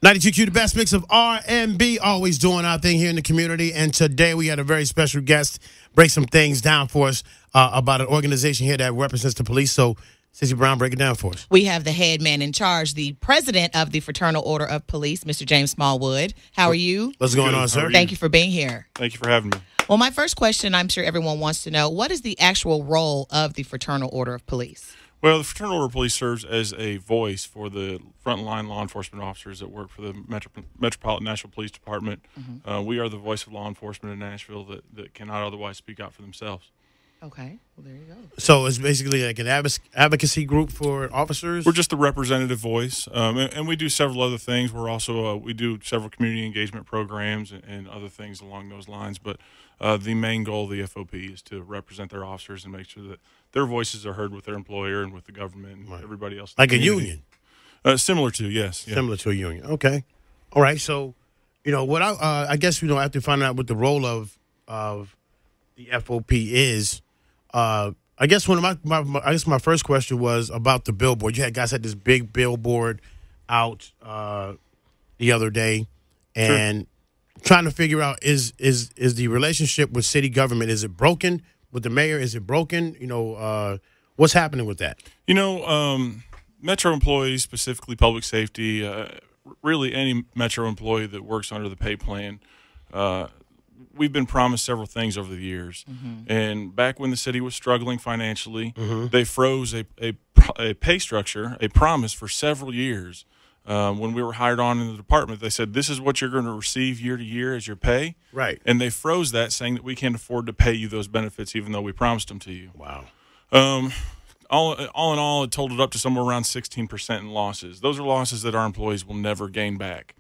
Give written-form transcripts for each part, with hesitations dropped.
92Q, the best mix of R&B, always doing our thing here in the community. And today we had a very special guest break some things down for us about an organization here that represents the police. So, Sissy Brown, break it down for us. We have the head man in charge, the president of the Fraternal Order of Police, Mr. James Smallwood. How are you? What's going on, sir? Thank you for being here. Thank you for having me. Well, my first question, I'm sure everyone wants to know, what is the actual role of the Fraternal Order of Police? Well, the Fraternal Order of Police serves as a voice for the frontline law enforcement officers that work for the Metropolitan Nashville Police Department. Mm-hmm. We are the voice of law enforcement in Nashville that cannot otherwise speak out for themselves. Okay, well, there you go. So it's basically like an advocacy group for officers? We're just the representative voice, and we do several other things. We're also we do several community engagement programs and other things along those lines. But the main goal of the FOP is to represent their officers and make sure that their voices are heard with their employer and with the government and everybody else. Like a union? Similar to, yes. Yeah. Similar to a union. Okay. All right. So, what I guess, after finding out what the role of the FOP is, I guess one of my first question was about the billboard. You guys had this big billboard out the other day, and trying to figure out is the relationship with city government, is it broken with the mayor? Is it broken? What's happening with that? Metro employees, specifically public safety, really any Metro employee that works under the pay plan, we've been promised several things over the years. Mm-hmm. And back when the city was struggling financially, they froze a pay structure, a promise for several years. When we were hired on in the department, they said, this is what you're going to receive year to year as your pay. Right. And they froze that, saying that we can't afford to pay you those benefits even though we promised them to you. Wow. All in all, it totaled up to somewhere around 16% in losses. Those are losses that our employees will never gain back.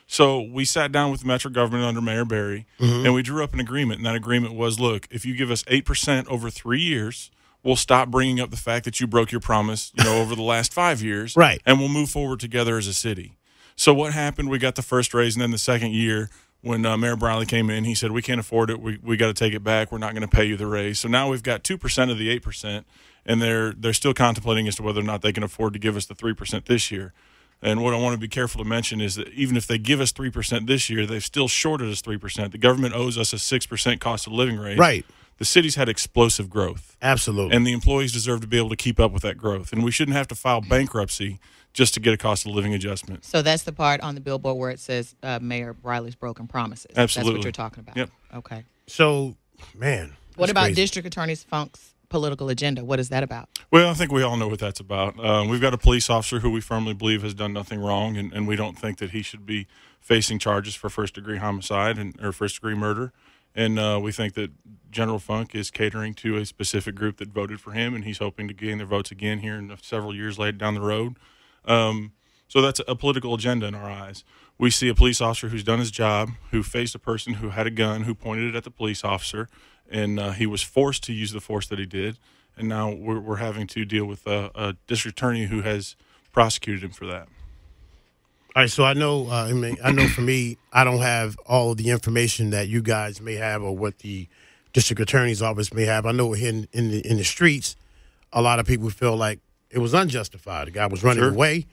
So we sat down with the Metro government under Mayor Berry, and we drew up an agreement. And that agreement was, look, if you give us 8% over 3 years, we'll stop bringing up the fact that you broke your promise, over the last 5 years. Right. And we'll move forward together as a city. So what happened? We got the first raise, and then the second year, when Mayor Briley came in, he said, we can't afford it. We got to take it back. We're not going to pay you the raise. So now we've got 2% of the 8%, and they're still contemplating as to whether or not they can afford to give us the 3% this year. And what I want to be careful to mention is that even if they give us 3% this year, they've still shorted us 3%. The government owes us a 6% cost of living raise. Right. The city's had explosive growth. Absolutely. And the employees deserve to be able to keep up with that growth. And we shouldn't have to file bankruptcy just to get a cost of living adjustment. So that's the part on the billboard where it says Mayor Briley's broken promises. Absolutely. That's what you're talking about. Yep. Okay. So, man. What about crazy. District Attorney Funk's political agenda? What is that about? Well, I think we all know what that's about. We've got a police officer who we firmly believe has done nothing wrong, and we don't think that he should be facing charges for first-degree homicide or first-degree murder. And we think that General Funk is catering to a specific group that voted for him, and he's hoping to gain their votes again here in several years later down the road. So that's a political agenda in our eyes. We see a police officer who's done his job, who faced a person who had a gun, who pointed it at the police officer, and he was forced to use the force that he did. And now we're having to deal with a district attorney who has prosecuted him for that. All right, so I know for me, I don't have all of the information that you guys may have or what the district attorney's office may have. I know here in the streets, a lot of people feel like it was unjustified. The guy was running away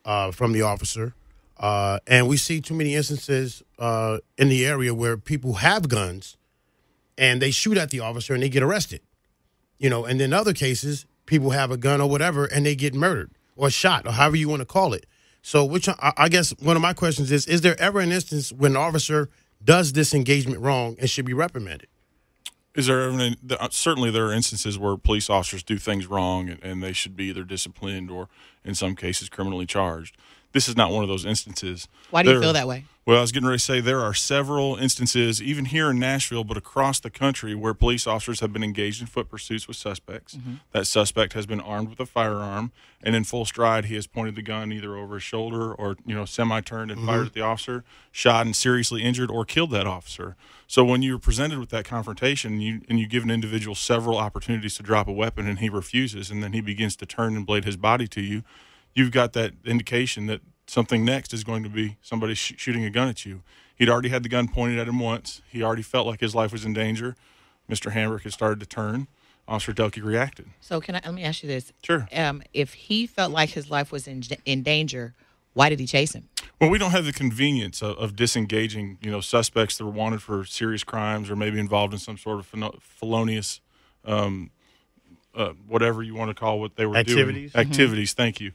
from the officer, and we see too many instances in the area where people have guns and they shoot at the officer and they get arrested. And then other cases, people have a gun or whatever and they get murdered or shot or however you want to call it. So I guess one of my questions is there ever an instance when an officer does this engagement wrong and should be reprimanded? Certainly there are instances where police officers do things wrong and they should be either disciplined or, in some cases, criminally charged. This is not one of those instances. Why do you feel that way? Well, I was getting ready to say there are several instances, even here in Nashville, but across the country, where police officers have been engaged in foot pursuits with suspects. Mm-hmm. That suspect has been armed with a firearm, and in full stride, he has pointed the gun either over his shoulder or, semi-turned and fired at the officer, shot and seriously injured or killed that officer. So when you're presented with that confrontation and you give an individual several opportunities to drop a weapon and he refuses, and then he begins to turn and blade his body to you, you've got that indication that something next is going to be somebody shooting a gun at you. He'd already had the gun pointed at him once. He already felt like his life was in danger. Mr. Hambrick had started to turn. Officer Delkey reacted. So let me ask you this. Sure. If he felt like his life was in danger, why did he chase him? Well, we don't have the convenience of disengaging, suspects that were wanted for serious crimes or maybe involved in some sort of felonious, whatever you want to call what they were doing. Activities. Thank you.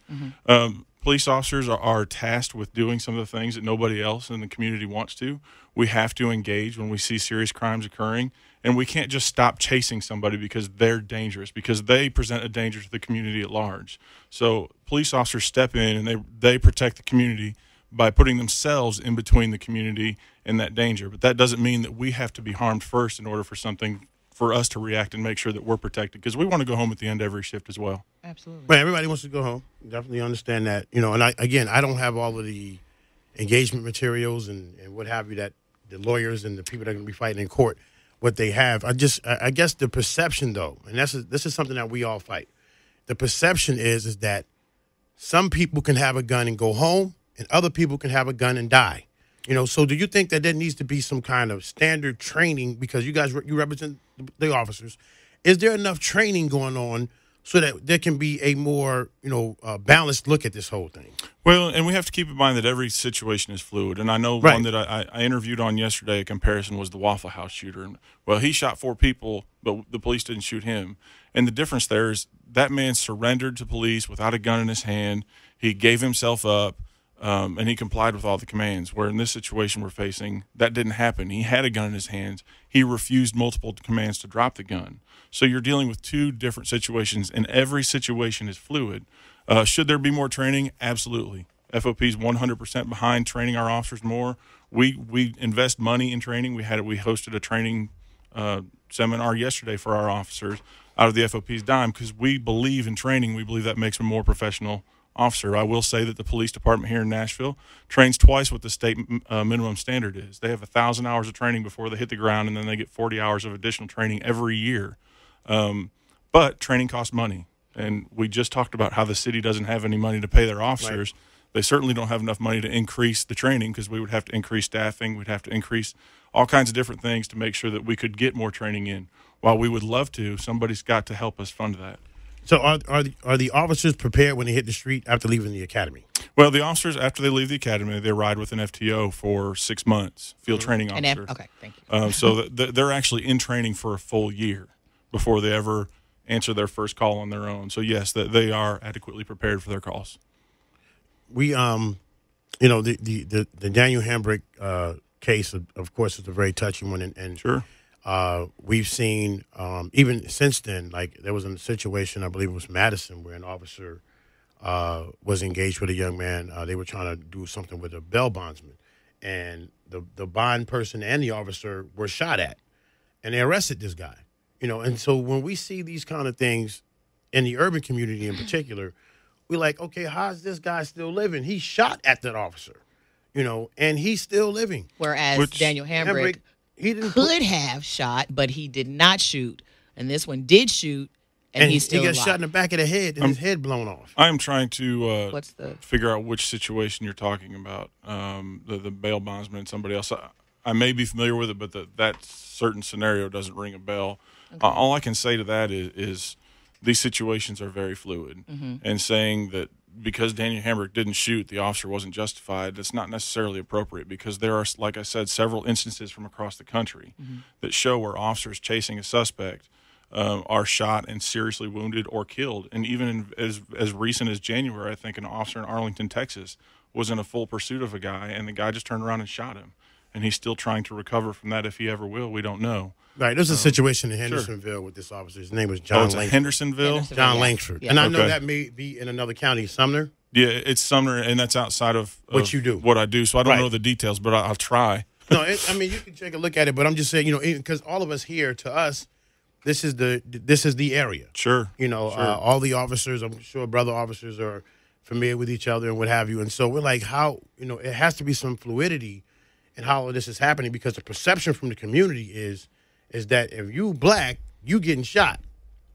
Police officers are tasked with doing some of the things that nobody else in the community wants to. We have to engage when we see serious crimes occurring, and we can't just stop chasing somebody because they're dangerous, because they present a danger to the community at large. So police officers step in and they protect the community by putting themselves in between the community and that danger. But that doesn't mean that we have to be harmed first in order for us to react and make sure that we're protected, because we want to go home at the end of every shift as well. Absolutely. Right, everybody wants to go home. Definitely understand that. And I don't have all of the engagement materials and what have you that the lawyers and the people that are going to be fighting in court, what they have. I guess the perception, though, and this is something that we all fight. The perception is that some people can have a gun and go home, and other people can have a gun and die. So do you think that there needs to be some kind of standard training, because you represent the officers? Is there enough training going on so that there can be a more, balanced look at this whole thing? Well, and we have to keep in mind that every situation is fluid. And I know one that I interviewed on yesterday, a comparison was the Waffle House shooter. Well, he shot 4 people, but the police didn't shoot him. And the difference there is that man surrendered to police without a gun in his hand. He gave himself up. And he complied with all the commands, where in this situation we're facing, that didn't happen. He had a gun in his hands. He refused multiple commands to drop the gun. So you're dealing with 2 different situations, and every situation is fluid. Should there be more training? Absolutely. FOP is 100% behind training our officers more. We invest money in training. We hosted a training seminar yesterday for our officers out of the FOP's dime, because we believe in training. We believe that makes them more professional officer. I will say that the police department here in Nashville trains twice what the state minimum standard is. They have 1,000 hours of training before they hit the ground, and then they get 40 hours of additional training every year. But training costs money, and we just talked about how the city doesn't have any money to pay their officers. Right. They certainly don't have enough money to increase the training, because we would have to increase staffing. We'd have to increase all kinds of different things to make sure that we could get more training in. While we would love to, somebody's got to help us fund that. So are the officers prepared when they hit the street after leaving the academy? Well, the officers, after they leave the academy, they ride with an FTO for 6 months, field training officer. Okay, thank you. So they're actually in training for a full year before they ever answer their first call on their own. So, yes, they are adequately prepared for their calls. We, the Daniel Hambrick case, of course, is a very touching one. And sure. We've seen, even since then, like there was a situation, I believe it was Madison, where an officer was engaged with a young man. They were trying to do something with a bail bondsman, and the bond person and the officer were shot at, and they arrested this guy. And so when we see these kind of things in the urban community in particular, we're like, okay, how's this guy still living? He shot at that officer, and he's still living. Whereas Daniel Hambrick he could have shot, but he did not shoot. And this one did shoot, and he's still alive. He got shot in the back of the head, and his head blown off. I am trying to figure out which situation you're talking about, the bail bondsman and somebody else. I may be familiar with it, but that certain scenario doesn't ring a bell. Okay. All I can say to that is these situations are very fluid. And saying that because Daniel Hambrick didn't shoot, the officer wasn't justified, that's not necessarily appropriate, because there are, like I said, several instances from across the country that show where officers chasing a suspect are shot and seriously wounded or killed. And even as recent as January, I think an officer in Arlington, Texas, was in a full pursuit of a guy, and the guy just turned around and shot him. And he's still trying to recover from that, if he ever will. We don't know. Right. There's a situation in Hendersonville with this officer. His name was John Langford. Hendersonville? John Langford. Yeah. And I know that may be in another county, Sumner. Yeah, it's Sumner, and that's outside of what you do. What I do. So I don't know the details, but I'll try. No, I mean, you can take a look at it, but I'm just saying, because all of us here, to us, this is the area. Sure. All the officers, I'm sure brother officers are familiar with each other and what have you. And so we're like, how, it has to be some fluidity in how all this is happening, because the perception from the community is that if you black, you getting shot.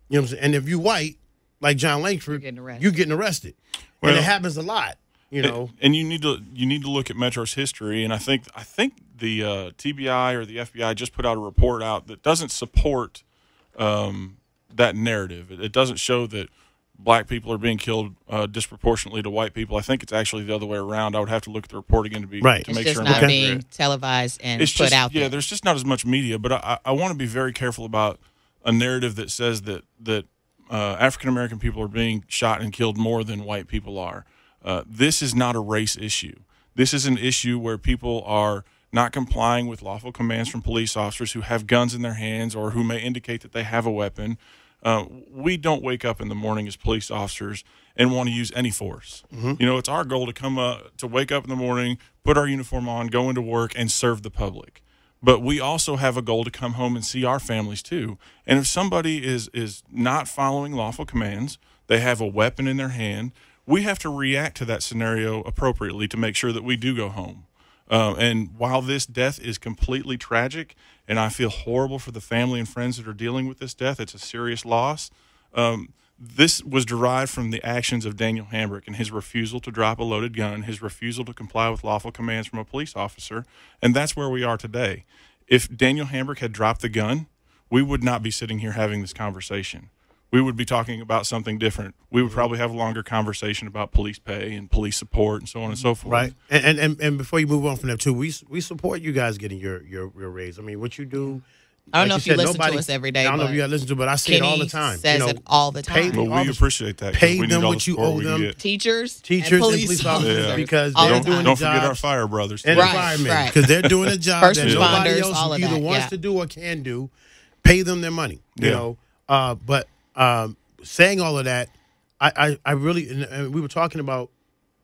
You know what I'm saying? And if you white, like John Langford, you getting arrested. Well, and it happens a lot, And you need to look at Metro's history, and I think the TBI or the FBI just put out a report out that doesn't support that narrative. It doesn't show that black people are being killed disproportionately to white people. I think it's actually the other way around. I would have to look at the report again to make sure. It's just not being televised and put out there. Yeah, there's just not as much media. But I want to be very careful about a narrative that says that African American people are being shot and killed more than white people are. This is not a race issue. This is an issue where people are not complying with lawful commands from police officers who have guns in their hands or who may indicate that they have a weapon. We don't wake up in the morning as police officers and want to use any force. You know, it's our goal to to wake up in the morning, put our uniform on, go into work, and serve the public. But we also have a goal to come home and see our families too. And if somebody is not following lawful commands, they have a weapon in their hand, we have to react to that scenario appropriately to make sure that we do go home. And while this death is completely tragic, and I feel horrible for the family and friends that are dealing with this death, it's a serious loss. This was derived from the actions of Daniel Hambrick and his refusal to drop a loaded gun, his refusal to comply with lawful commands from a police officer, and that's where we are today. If Daniel Hambrick had dropped the gun, we would not be sitting here having this conversation. We would be talking about something different. We would probably have a longer conversation about police pay and police support and so on and so forth. Right. And before you move on from that too, we support you guys getting your raise. I mean, what you do. I don't know if you listen to us every day. I don't know if you got to listen to it, but I say it all the time. Says it all the time. Well, we appreciate that. Pay them what you owe them. Teachers and police officers, because they're doing the job. Don't forget our fire brothers. And firemen, because they're doing a job that nobody else either wants to do or can do. Pay them their money, you know. But saying all of that, I really, and we were talking about,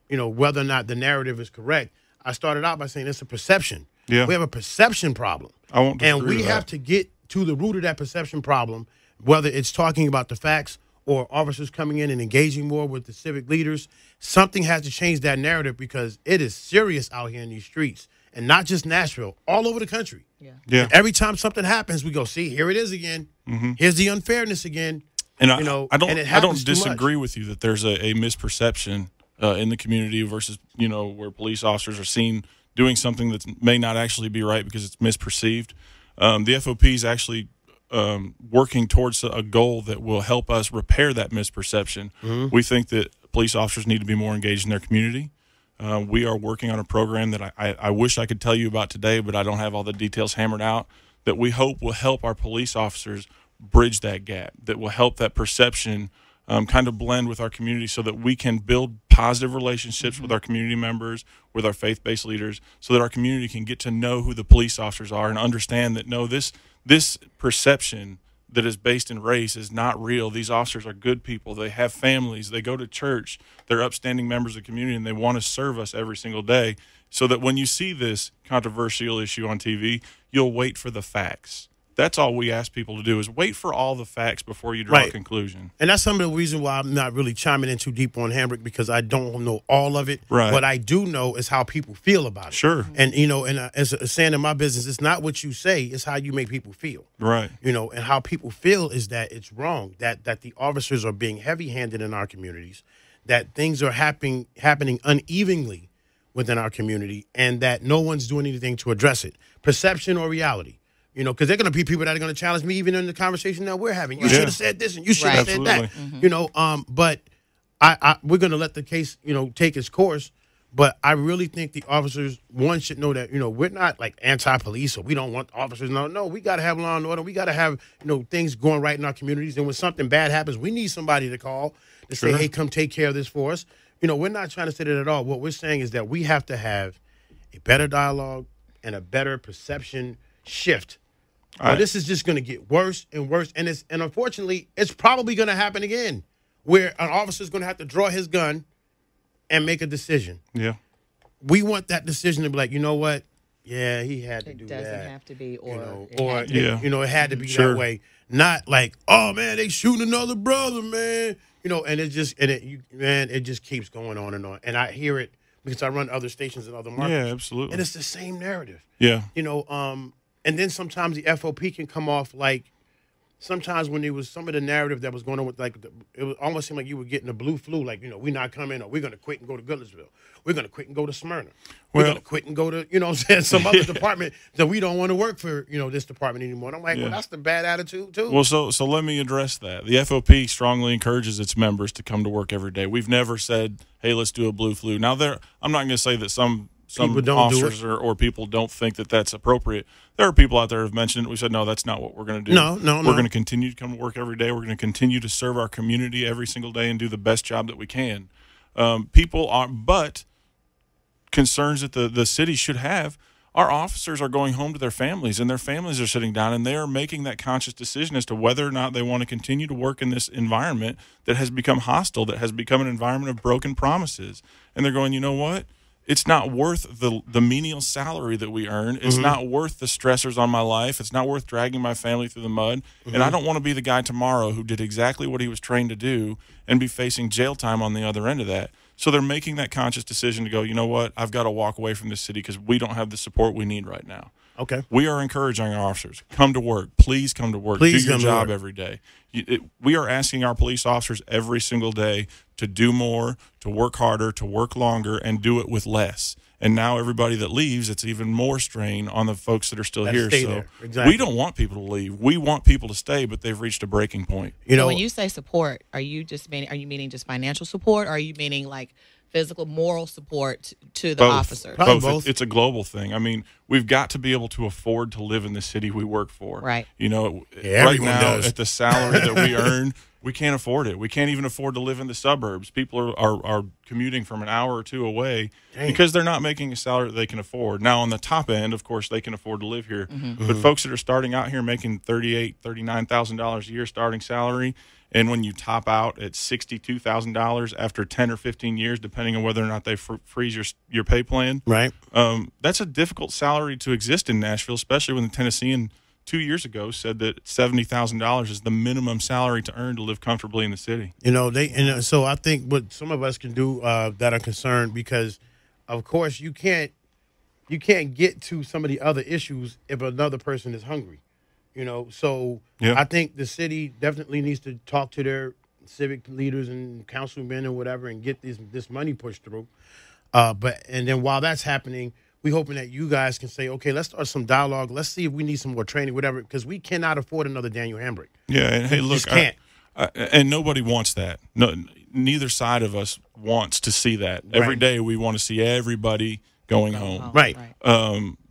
you know, whether or not the narrative is correct. I started out by saying it's a perception. Yeah. We have a perception problem. I won't disagree and we have to get to the root of that perception problem, whether it's talking about the facts or officers coming in and engaging more with the civic leaders. Something has to change that narrative because it is serious out here in these streets, and not just Nashville, all over the country. Yeah. And every time something happens, we go, see, here it is again. Here's the unfairness again. And you know, I don't disagree with you that there's a misperception in the community versus, you know, where police officers are seen doing something that may not actually be right because it's misperceived. The FOP is actually working towards a goal that will help us repair that misperception. We think that police officers need to be more engaged in their community. We are working on a program that I wish I could tell you about today, but I don't have all the details hammered out, that we hope will help our police officers bridge that gap, that will help that perception kind of blend with our community so that we can build positive relationships with our community members, with our faith-based leaders, so that our community can get to know who the police officers are and understand that, no, this perception that is based in race is not real. These officers are good people. They have families. They go to church. They're upstanding members of the community, and they want to serve us every single day, so that when you see this controversial issue on TV, you'll wait for the facts. That's all we ask people to do, is wait for all the facts before you draw a conclusion. And that's some of the reason why I'm not really chiming in too deep on Hambrick, because I don't know all of it. Right. What I do know is how people feel about it. Sure. And, you know, and as a saying in my business, it's not what you say, it's how you make people feel. Right. You know, and how people feel is that it's wrong, that the officers are being heavy-handed in our communities, that things are happening unevenly within our community, and that no one's doing anything to address it. Perception or reality. You know, because they're going to be people that are going to challenge me even in the conversation that we're having. You should have said this and you should have said that. You know, but we're going to let the case, you know, take its course. But I really think the officers, one, should know that, you know, we're not like anti-police or we don't want officers. No, we got to have law and order. We got to have, you know, things going right in our communities. And when something bad happens, we need somebody to call to say, hey, come take care of this for us. You know, we're not trying to say that at all. What we're saying is that we have to have a better dialogue and a better perception shift. This is just going to get worse and worse, and unfortunately, it's probably going to happen again, where an officer is going to have to draw his gun and make a decision. Yeah, we want that decision to be like, you know what? Yeah, he had to do that. It doesn't have to be, you know, it had to be that way. Not like, oh man, they shooting another brother, man. You know, and it just keeps going on. And I hear it because I run other stations in other markets. Yeah, absolutely. And it's the same narrative. Yeah, you know, and then sometimes the FOP can come off like sometimes when there was some of the narrative that was going on with it was almost seemed like you were getting the blue flu, like, we're not coming, or we're going to quit and go to Goodlettsville. We're going to quit and go to Smyrna. We're going to quit and go to, what I'm saying, some other department that we don't want to work for, this department anymore. And I'm like, well, that's the bad attitude too. Well, so let me address that. The FOP strongly encourages its members to come to work every day. We've never said, hey, let's do a blue flu. Now, I'm not going to say that some officers or people don't think that that's appropriate. There are people out there who have mentioned it. We said, no, that's not what we're going to do. No. We're going to continue to come to work every day. We're going to continue to serve our community every single day and do the best job that we can. But concerns that the city should have, our officers are going home to their families, and their families are sitting down, and they are making that conscious decision as to whether or not they want to continue to work in this environment that has become hostile, that has become an environment of broken promises. And they're going, you know what? It's not worth the menial salary that we earn. It's not worth the stressors on my life. It's not worth dragging my family through the mud. And I don't want to be the guy tomorrow who did exactly what he was trained to do and be facing jail time on the other end of that. So they're making that conscious decision to go, you know what, I've got to walk away from this city because we don't have the support we need right now. Okay. We are encouraging our officers, come to work. Please come to work. Please do your job every day. We are asking our police officers every single day to do more, to work harder, to work longer, and do it with less. And now everybody that leaves, it's even more strain on the folks that are still here. So exactly. We don't want people to leave. We want people to stay, but they've reached a breaking point. So when you say support, are you meaning just financial support, or are you meaning like physical, moral support to the officers? Both. It's a global thing. I mean, we've got to be able to afford to live in the city we work for. Right. Right now, at the salary that we earn, we can't afford it. We can't even afford to live in the suburbs. People are commuting from an hour or two away because they're not making a salary that they can afford. Now, on the top end, of course, they can afford to live here. But folks that are starting out here making $38,000, $39,000 a year starting salary, and when you top out at $62,000 after 10 or 15 years, depending on whether or not they freeze your pay plan, right? That's a difficult salary to exist in Nashville, especially when the Tennessean 2 years ago said that $70,000 is the minimum salary to earn to live comfortably in the city. So I think what some of us can do that are concerned, because, of course, you can't get to some of the other issues if another person is hungry. I think the city definitely needs to talk to their civic leaders and councilmen and whatever and get this money pushed through. And then while that's happening, we're hoping that you guys can say, okay, let's start some dialogue. Let's see if we need some more training, whatever, because we cannot afford another Daniel Hambrick. Yeah, and hey, look, just can't. And nobody wants that. No, neither side of us wants to see that. Right. Every day we want to see everybody going home. Right.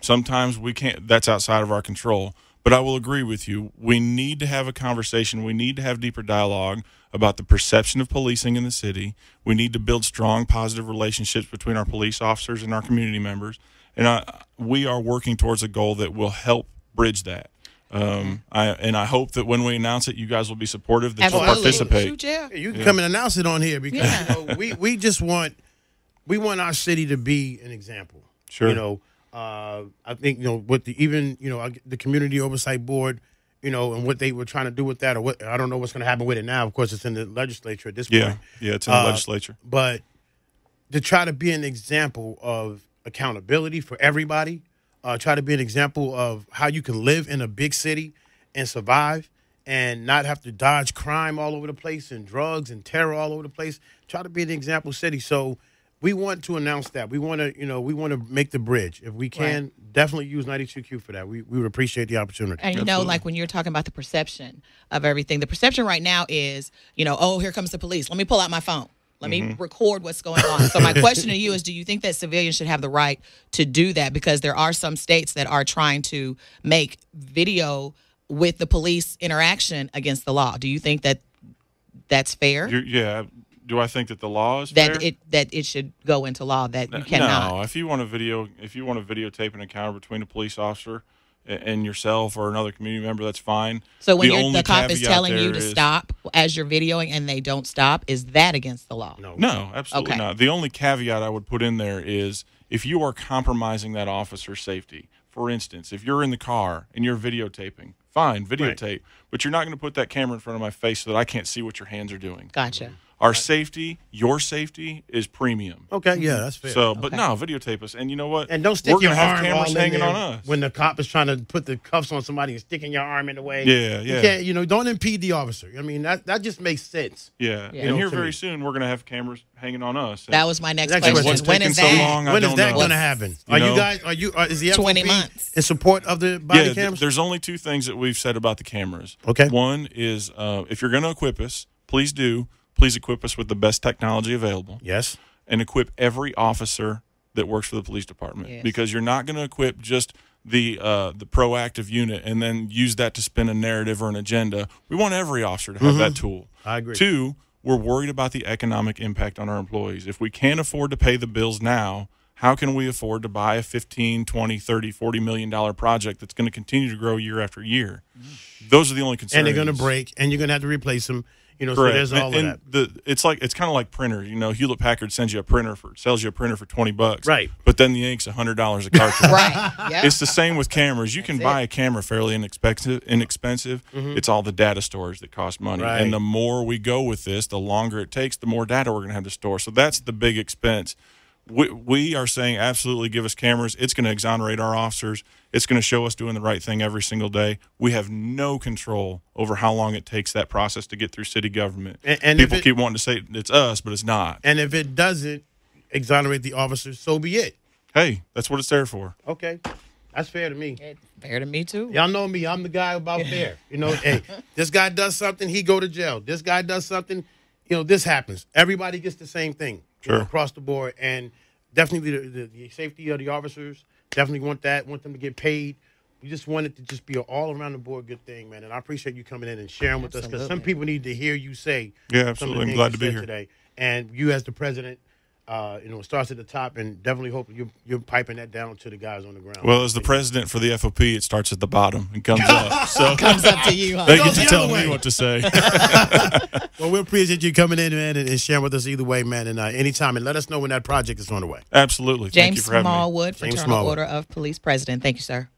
Sometimes we can't. That's outside of our control. But I will agree with you. We need to have a conversation. We need to have deeper dialogue about the perception of policing in the city. We need to build strong, positive relationships between our police officers and our community members. And we are working towards a goal that will help bridge that. I hope that when we announce it, you guys will be supportive, that you'll participate. You can come and announce it on here, because we just want our city to be an example. Sure. I think with the community oversight board, and what they were trying to do with that, or I don't know what's going to happen with it now. Of course, it's in the legislature at this point. Yeah, it's in the legislature. But to try to be an example of accountability for everybody, try to be an example of how you can live in a big city and survive and not have to dodge crime all over the place and drugs and terror all over the place. Try to be an example city. So we want to announce that. We want to make the bridge. If we can, definitely use 92Q for that. We would appreciate the opportunity. And, like when you're talking about the perception of everything, the perception right now is, oh, here comes the police. Let me pull out my phone. Let me record what's going on. So my question to you is, do you think that civilians should have the right to do that? Because there are some states that are trying to make video with the police interaction against the law. Do you think that that's fair? Do I think that the law is fair? That it should go into law, that you cannot? No. If you want to videotape an encounter between a police officer and yourself or another community member, that's fine. So when the cop is telling you to stop as you're videoing and they don't stop, is that against the law? No, absolutely not. The only caveat I would put in there is if you are compromising that officer's safety. For instance, if you're in the car and you're videotaping, fine, videotape. Right. But you're not going to put that camera in front of my face so that I can't see what your hands are doing. Gotcha. Our safety, your safety, is premium. Okay, yeah, that's fair. So, but no, videotape us, and you know what? And don't stick We're your gonna have arm cameras all in hanging there on us when the cop is trying to put the cuffs on somebody and sticking your arm in the way. Yeah, You yeah. can't, don't impede the officer. I mean, that just makes sense. Yeah, Yeah. and here to very me. soon we're gonna have cameras hanging on us. That was my next Next question. question. When taking is so that? long? I When is don't that know. going to happen? You Are you know? guys? Is the 20 FOP months. in support of the body cams? There's only two things that we've said about the cameras. Okay. One is if you're going to equip us, please equip us with the best technology available. Yes. And equip every officer that works for the police department. Yes. Because you're not going to equip just the proactive unit and then use that to spin a narrative or an agenda. We want every officer to have that tool. I agree. Two, we're worried about the economic impact on our employees. If we can't afford to pay the bills now, how can we afford to buy a $15, $20, $30, $40 million project that's going to continue to grow year after year? Those are the only concerns. And they're going to break, and you're going to have to replace them. So Correct. there's all and of that. It's kind of like printers. Hewlett Packard sells you a printer for $20. Right. But then the ink's $100 a cartridge. Right. Yep. It's the same with cameras. You can That's buy a camera fairly inexpensive. It's all the data storage that costs money. Right. And the more we go with this, the longer it takes, the more data we're going to have to store. So that's the big expense. We are saying absolutely give us cameras. It's going to exonerate our officers. It's going to show us doing the right thing every single day. We have no control over how long it takes that process to get through city government. And people keep wanting to say it's us, but it's not. And if it doesn't exonerate the officers, so be it. Hey, that's what it's there for. Okay. That's fair to me. It's fair to me too. Y'all know me. I'm the guy about fair. Hey, this guy does something, he go to jail. This guy does something, this happens. Everybody gets the same thing across the board. And definitely the safety of the officers, definitely want them to get paid. We just want it to just be an all-around-the-board good thing, man. And I appreciate you coming in and sharing with us because some people need to hear you say absolutely. I'm glad to be here today. And you as the president, it starts at the top, and definitely hope you're piping that down to the guys on the ground. Well, as the president for the FOP, it starts at the bottom and comes up. So It comes up to you. Huh? they get to the tell other way. me what to say. Well, we appreciate you coming in, man, and sharing with us either way, man. And anytime, and let us know when that project is on the way. Absolutely. Thank you James for having me. Smallwood, James Fraternal Smallwood. Order of Police President. Thank you, sir.